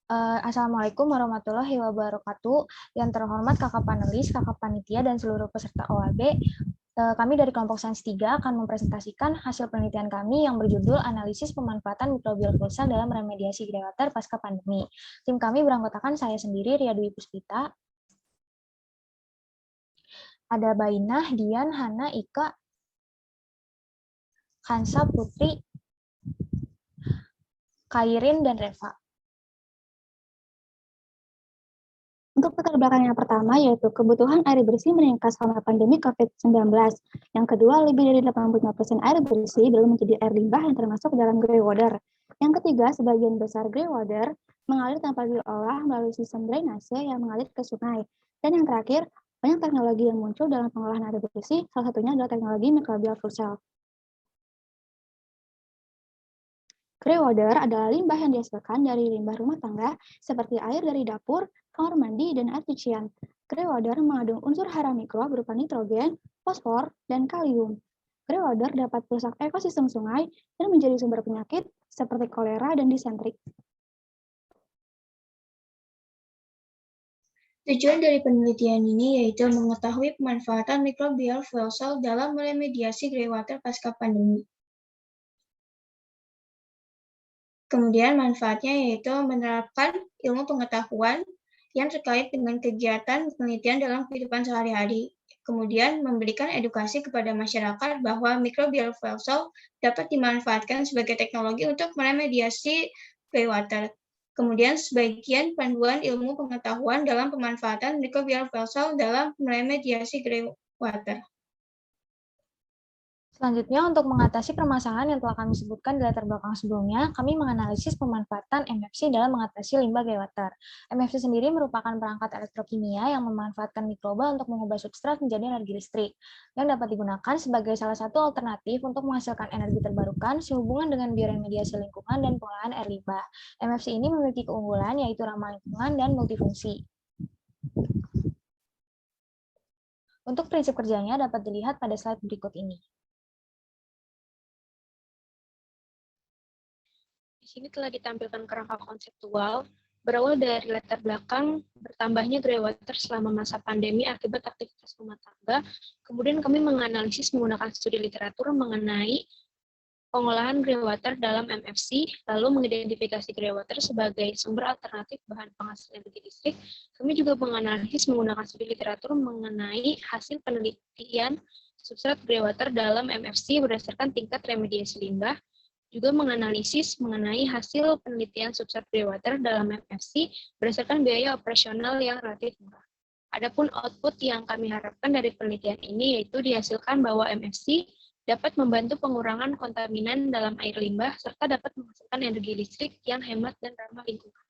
Assalamualaikum warahmatullahi wabarakatuh. Yang terhormat kakak panelis, kakak panitia, dan seluruh peserta OAB. Kami dari kelompok Sains 3 akan mempresentasikan hasil penelitian kami yang berjudul Analisis Pemanfaatan Mikrobial Fuel Cell dalam Remediasi Greywater Pasca Pandemi. Tim kami beranggotakan saya sendiri, Ria Dwi Puspita, ada Bainah, Dian, Hana, Ika, Kansa, Putri, Kairin, dan Reva. Untuk latar belakang yang pertama yaitu kebutuhan air bersih meningkat selama pandemi COVID-19. Yang kedua, lebih dari 85% air bersih belum menjadi air limbah yang termasuk dalam greywater. Yang ketiga, sebagian besar greywater mengalir tanpa diolah melalui sistem drainase yang mengalir ke sungai. Dan yang terakhir, banyak teknologi yang muncul dalam pengolahan air bersih, salah satunya adalah teknologi microbial fuel cell. Greywater adalah limbah yang dihasilkan dari limbah rumah tangga seperti air dari dapur, kamar mandi, dan air cucian. Greywater mengandung unsur hara mikro berupa nitrogen, fosfor, dan kalium. Greywater dapat merusak ekosistem sungai dan menjadi sumber penyakit seperti kolera dan disentri. Tujuan dari penelitian ini yaitu mengetahui pemanfaatan microbial fuel cell dalam meremediasi greywater pasca pandemi. Kemudian manfaatnya yaitu menerapkan ilmu pengetahuan yang terkait dengan kegiatan penelitian dalam kehidupan sehari-hari. Kemudian memberikan edukasi kepada masyarakat bahwa microbial fuel cell dapat dimanfaatkan sebagai teknologi untuk meremediasi greywater. Kemudian sebagian panduan ilmu pengetahuan dalam pemanfaatan microbial fuel cell dalam meremediasi greywater. Selanjutnya, untuk mengatasi permasalahan yang telah kami sebutkan di latar belakang sebelumnya, kami menganalisis pemanfaatan MFC dalam mengatasi limbah greywater. MFC sendiri merupakan perangkat elektrokimia yang memanfaatkan mikroba untuk mengubah substrat menjadi energi listrik, yang dapat digunakan sebagai salah satu alternatif untuk menghasilkan energi terbarukan sehubungan dengan bioremediasi lingkungan dan pengolahan air limbah. MFC ini memiliki keunggulan yaitu ramah lingkungan dan multifungsi. Untuk prinsip kerjanya dapat dilihat pada slide berikut ini. Di sini telah ditampilkan kerangka konseptual berawal dari latar belakang bertambahnya greywater selama masa pandemi akibat aktivitas rumah tangga. Kemudian kami menganalisis menggunakan studi literatur mengenai pengolahan greywater dalam MFC, lalu mengidentifikasi greywater sebagai sumber alternatif bahan penghasil energi listrik. Kami juga menganalisis menggunakan studi literatur mengenai hasil penelitian substrat greywater dalam MFC berdasarkan tingkat remediasi limbah, juga menganalisis mengenai hasil penelitian substrat greywater dalam MFC berdasarkan biaya operasional yang relatif murah. Adapun output yang kami harapkan dari penelitian ini yaitu dihasilkan bahwa MFC dapat membantu pengurangan kontaminan dalam air limbah serta dapat menghasilkan energi listrik yang hemat dan ramah lingkungan.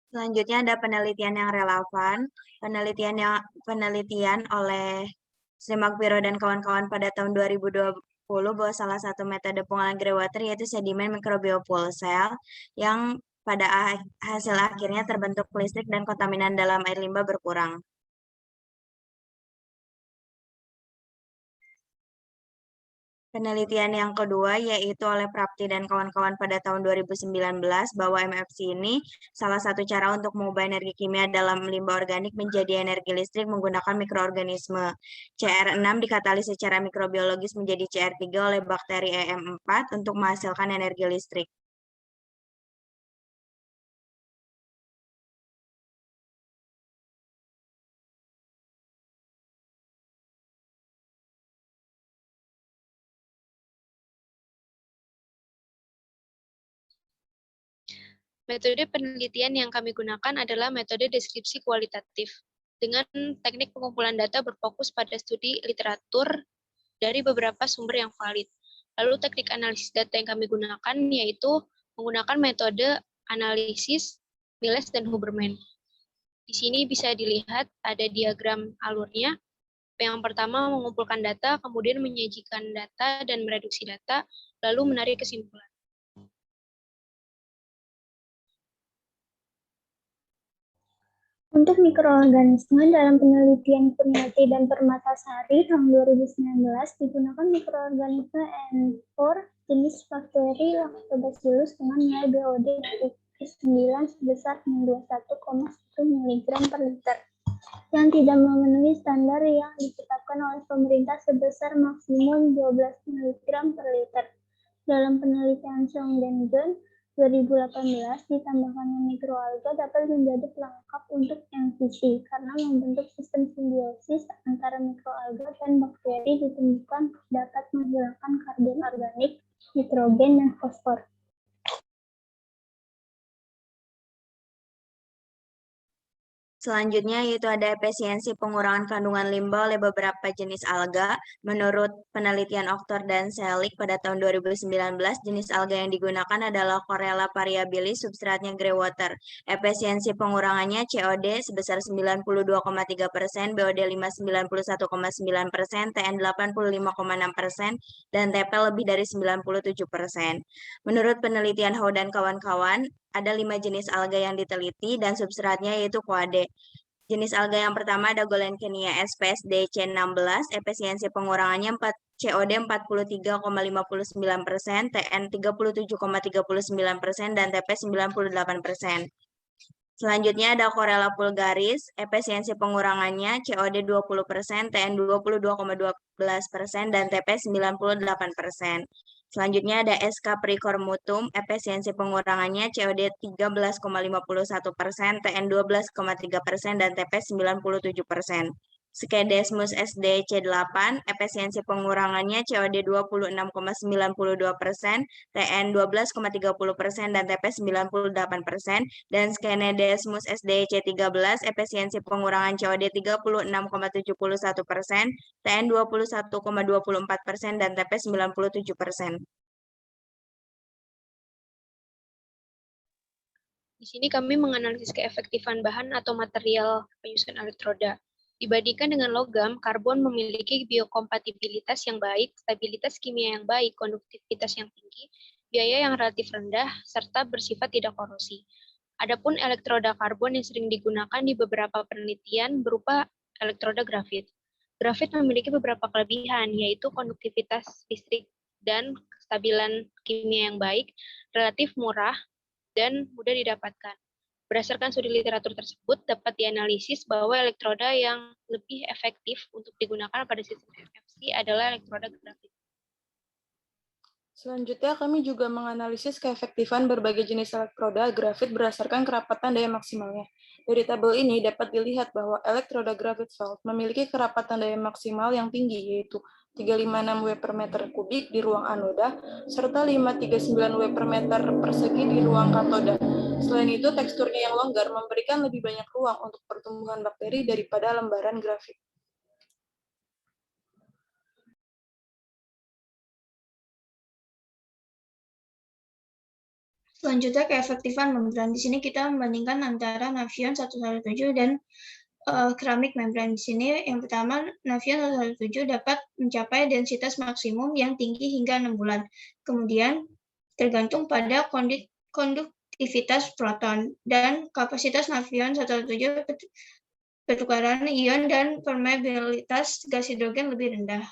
Selanjutnya ada penelitian yang relevan, penelitian oleh Srimakbiro dan kawan-kawan pada tahun 2020 bahwa salah satu metode pengolahan greywater yaitu sedimen microbial fuel cell yang pada hasil akhirnya terbentuk listrik dan kontaminan dalam air limbah berkurang. Penelitian yang kedua yaitu oleh Prapti dan kawan-kawan pada tahun 2019 bahwa MFC ini salah satu cara untuk mengubah energi kimia dalam limbah organik menjadi energi listrik menggunakan mikroorganisme. CR6 dikatalis secara mikrobiologis menjadi CR3 oleh bakteri EM4 untuk menghasilkan energi listrik. Metode penelitian yang kami gunakan adalah metode deskripsi kualitatif dengan teknik pengumpulan data berfokus pada studi literatur dari beberapa sumber yang valid. Lalu teknik analisis data yang kami gunakan yaitu menggunakan metode analisis Miles dan Huberman. Di sini bisa dilihat ada diagram alurnya. Yang pertama mengumpulkan data, kemudian menyajikan data dan mereduksi data, lalu menarik kesimpulan. Untuk mikroorganisme dalam penelitian Kurniati dan Permatasari tahun 2019 digunakan mikroorganisme N4 jenis bakteri Lactobacillus dengan nilai BOD dari 9 sebesar 21,1 mg per liter yang tidak memenuhi standar yang ditetapkan oleh pemerintah sebesar maksimum 12 mg per liter. Dalam penelitian Song dan John 2018, ditambahkannya mikroalga dapat menjadi pelengkap untuk MVC karena membentuk sistem simbiosis antara mikroalga dan bakteri ditemukan dapat menghilangkan karbon organik, nitrogen, dan fosfor. Selanjutnya yaitu ada efisiensi pengurangan kandungan limbah oleh beberapa jenis alga. Menurut penelitian Oktor dan Selig pada tahun 2019, jenis alga yang digunakan adalah Chlorella variabilis, substratnya greywater. Efisiensi pengurangannya COD sebesar 92,3%, BOD 91,9%, TN 85,6%, dan TP lebih dari 97%. Menurut penelitian Hou dan kawan-kawan, ada 5 jenis alga yang diteliti dan substratnya yaitu koade. Jenis alga yang pertama ada Golenkenia sps DC16, efisiensi pengurangannya COD 43,59%, TN 37,39%, dan TP 98%. Selanjutnya ada Chlorella vulgaris, efisiensi pengurangannya COD 20%, TN 22,12%, dan TP 98%. Selanjutnya ada SK Pricormutum, efisiensi pengurangannya COD 13,51%, TN 12,3%, dan TP 97%. Skedesmus SDC8, efisiensi pengurangannya COD 26,92%, TN 12,30%, dan TP 98%. Dan Skenedesmus SDC13, efisiensi pengurangan COD 36,71%, TN 21,24%, dan TP 97%. Di sini kami menganalisis keefektifan bahan atau material penyusun elektroda. Dibandingkan dengan logam, karbon memiliki biokompatibilitas yang baik, stabilitas kimia yang baik, konduktivitas yang tinggi, biaya yang relatif rendah, serta bersifat tidak korosi. Adapun elektroda karbon yang sering digunakan di beberapa penelitian berupa elektroda grafit. Grafit memiliki beberapa kelebihan, yaitu konduktivitas listrik dan kestabilan kimia yang baik, relatif murah, dan mudah didapatkan. Berdasarkan studi literatur tersebut, dapat dianalisis bahwa elektroda yang lebih efektif untuk digunakan pada sistem MFC adalah elektroda grafit. Selanjutnya, kami juga menganalisis keefektifan berbagai jenis elektroda grafit berdasarkan kerapatan daya maksimalnya. Dari tabel ini dapat dilihat bahwa elektroda grafit felt memiliki kerapatan daya maksimal yang tinggi, yaitu 356 W per meter kubik di ruang anoda, serta 539 W per meter persegi di ruang katoda. Selain itu, teksturnya yang longgar memberikan lebih banyak ruang untuk pertumbuhan bakteri daripada lembaran grafit. Selanjutnya keefektifan membran. Di sini kita membandingkan antara Nafion 117 dan keramik membran. Di sini yang pertama, Nafion 117 dapat mencapai densitas maksimum yang tinggi hingga 6 bulan. Kemudian tergantung pada konduktivitas proton dan kapasitas Nafion 117 pertukaran ion dan permeabilitas gas hidrogen lebih rendah.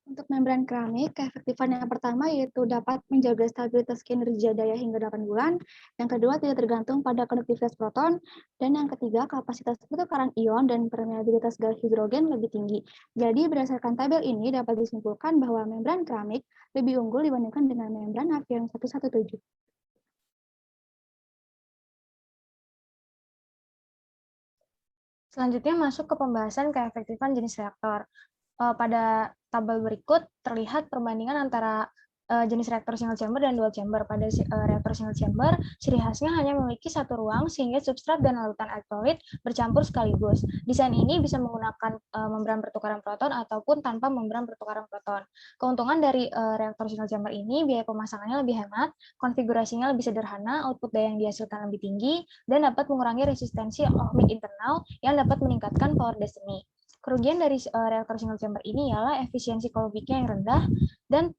Untuk membran keramik, keefektifan yang pertama yaitu dapat menjaga stabilitas kinerja daya hingga 8 bulan, yang kedua tidak tergantung pada konduktivitas proton, dan yang ketiga kapasitas pertukaran ion dan permeabilitas gas hidrogen lebih tinggi. Jadi berdasarkan tabel ini dapat disimpulkan bahwa membran keramik lebih unggul dibandingkan dengan membran Nafion 117. Selanjutnya masuk ke pembahasan keefektifan jenis reaktor. Pada tabel berikut terlihat perbandingan antara jenis reaktor single chamber dan dual chamber. Pada reaktor single chamber, ciri khasnya hanya memiliki satu ruang sehingga substrat dan larutan elektrolit bercampur sekaligus. Desain ini bisa menggunakan membran pertukaran proton ataupun tanpa membran pertukaran proton. Keuntungan dari reaktor single chamber ini, biaya pemasangannya lebih hemat, konfigurasinya lebih sederhana, output daya yang dihasilkan lebih tinggi, dan dapat mengurangi resistensi ohmik internal yang dapat meningkatkan power density. Kerugian dari reaktor single chamber ini ialah efisiensi kolobiknya yang rendah dan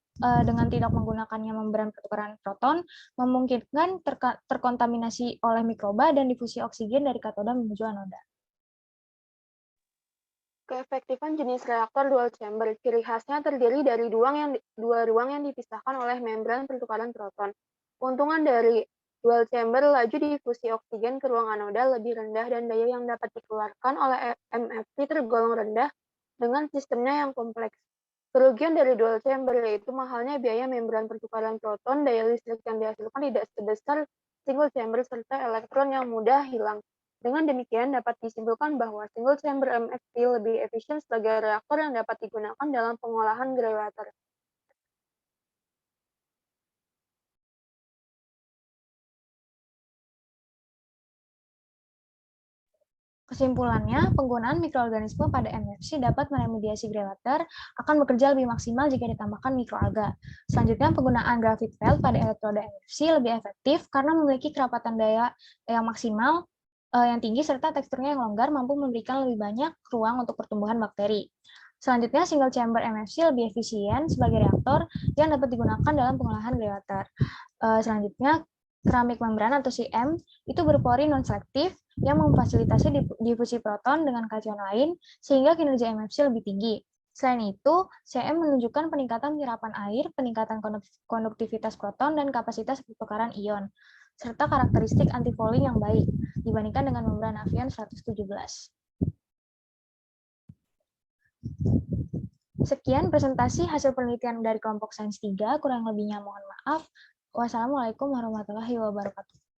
dengan tidak menggunakannya membran pertukaran proton memungkinkan terkontaminasi oleh mikroba dan difusi oksigen dari katoda menuju anoda. Keefektifan jenis reaktor dual chamber. Ciri khasnya terdiri dari dua ruang yang dipisahkan oleh membran pertukaran proton. Keuntungan dari dual chamber, laju difusi oksigen ke ruang anoda lebih rendah dan daya yang dapat dikeluarkan oleh MFC tergolong rendah dengan sistemnya yang kompleks. Kerugian dari dual chamber yaitu mahalnya biaya membran pertukaran proton, daya listrik yang dihasilkan tidak sebesar single chamber, serta elektron yang mudah hilang. Dengan demikian, dapat disimpulkan bahwa single chamber MFC lebih efisien sebagai reaktor yang dapat digunakan dalam pengolahan grey water. Kesimpulannya, penggunaan mikroorganisme pada MFC dapat meremediasi grey water akan bekerja lebih maksimal jika ditambahkan mikroalga. Selanjutnya, penggunaan graphite felt pada elektroda MFC lebih efektif karena memiliki kerapatan daya yang maksimal yang tinggi serta teksturnya yang longgar mampu memberikan lebih banyak ruang untuk pertumbuhan bakteri. Selanjutnya, single chamber MFC lebih efisien sebagai reaktor yang dapat digunakan dalam pengolahan grey water. Selanjutnya, keramik membran atau CM itu berpori non-selektif yang memfasilitasi difusi proton dengan kation lain sehingga kinerja MFC lebih tinggi. Selain itu, CM menunjukkan peningkatan penyerapan air, peningkatan konduktivitas proton, dan kapasitas pertukaran ion, serta karakteristik anti-fouling yang baik dibandingkan dengan membran Nafion 117. Sekian presentasi hasil penelitian dari kelompok sains 3, kurang lebihnya mohon maaf. Wassalamualaikum warahmatullahi wabarakatuh.